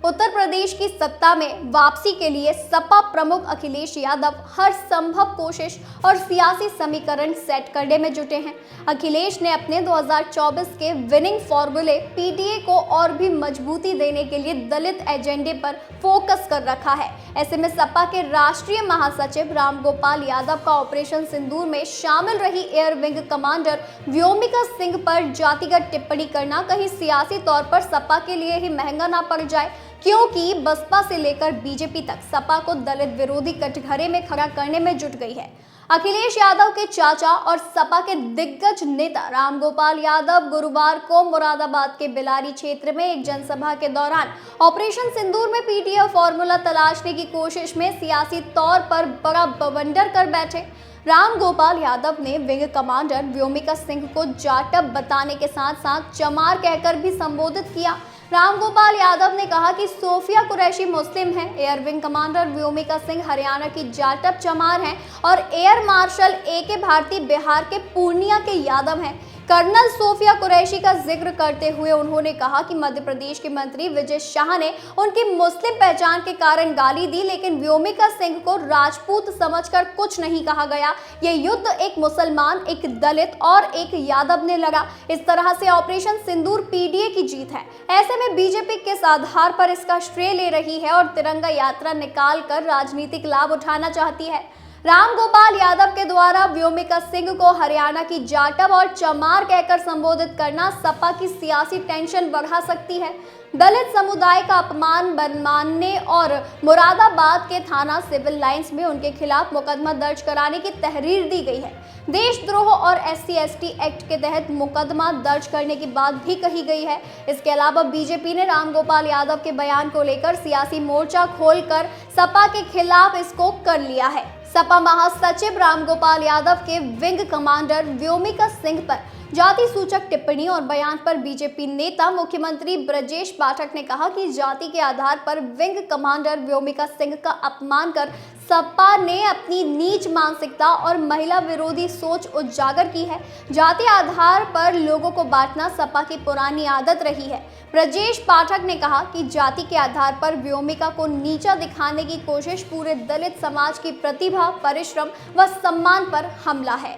उत्तर प्रदेश की सत्ता में वापसी के लिए सपा प्रमुख अखिलेश यादव हर संभव कोशिश और सियासी समीकरण सेट करने में जुटे हैं। अखिलेश ने अपने 2024 के विनिंग फॉर्मूले पीडीए को और भी मजबूती देने के लिए दलित एजेंडे पर फोकस कर रखा है। ऐसे में सपा के राष्ट्रीय महासचिव रामगोपाल यादव का ऑपरेशन सिंदूर में शामिल रही air wing commander Vyomika Singh पर जातिगत टिप्पणी करना कहीं सियासी तौर पर सपा के लिए ही महंगा ना पड़ जाए, क्योंकि बसपा से लेकर बीजेपी तक सपा को दलित विरोधी कटघरे में खड़ा करने में जुट गई है। अखिलेश यादव के चाचा और सपा के दिग्गज नेता रामगोपाल यादव गुरुवार को मुरादाबाद के बिलारी क्षेत्र में एक जनसभा के दौरान ऑपरेशन सिंदूर में पीडीए फॉर्मूला तलाशने की कोशिश में सियासी तौर पर बड़ा बवंडर कर बैठे। रामगोपाल यादव ने विंग कमांडर व्योमिका सिंह को जाटव बताने के साथ साथ चमार कहकर भी संबोधित किया। रामगोपाल यादव ने कहा कि सोफिया कुरैशी मुस्लिम है, air wing commander Vyomika Singh Haryana की जाटव चमार हैं और air marshal A K. Bharti Bihar के पूर्णिया के यादव हैं। कर्नल सोफिया कुरैशी का जिक्र करते हुए उन्होंने कहा कि मध्य प्रदेश के मंत्री विजय शाह ने उनकी मुस्लिम पहचान के कारण गाली दी, लेकिन व्योमिका सिंह को राजपूत समझकर कुछ नहीं कहा गया। ये युद्ध एक मुसलमान, एक दलित और एक यादव ने लड़ा। इस तरह से ऑपरेशन सिंदूर पीडीए की जीत है। ऐसे में बीजेपी किस आधार पर इसका श्रेय ले रही है और तिरंगा यात्रा निकाल कर राजनीतिक लाभ उठाना चाहती है? रामगोपाल यादव के द्वारा व्योमिका सिंह को हरियाणा की जाटव और चमार कहकर संबोधित करना सपा की सियासी टेंशन बढ़ा सकती है। दलित समुदाय का अपमान मानने और मुरादाबाद के थाना सिविल लाइंस में उनके खिलाफ मुकदमा दर्ज कराने की तहरीर दी गई है। देशद्रोह और SC/ST एक्ट के तहत मुकदमा दर्ज करने की बात भी कही गई है। इसके अलावा बीजेपी ने रामगोपाल यादव के बयान को लेकर सियासी मोर्चा खोलकर सपा के खिलाफ इसको कर लिया है। सपा महासचिव रामगोपाल यादव के विंग कमांडर व्योमिका सिंह पर जाति सूचक टिप्पणी और बयान पर बीजेपी नेता मुख्यमंत्री ब्रजेश पाठक ने कहा कि जाति के आधार पर विंग कमांडर व्योमिका सिंह का अपमान कर सपा ने अपनी नीच मानसिकता और महिला विरोधी सोच उजागर की है। जाति आधार पर लोगों को बांटना सपा की पुरानी आदत रही है। ब्रजेश पाठक ने कहा कि जाति के आधार पर व्योमिका को नीचा दिखाने की कोशिश पूरे दलित समाज की प्रतिभा, परिश्रम व सम्मान पर हमला है।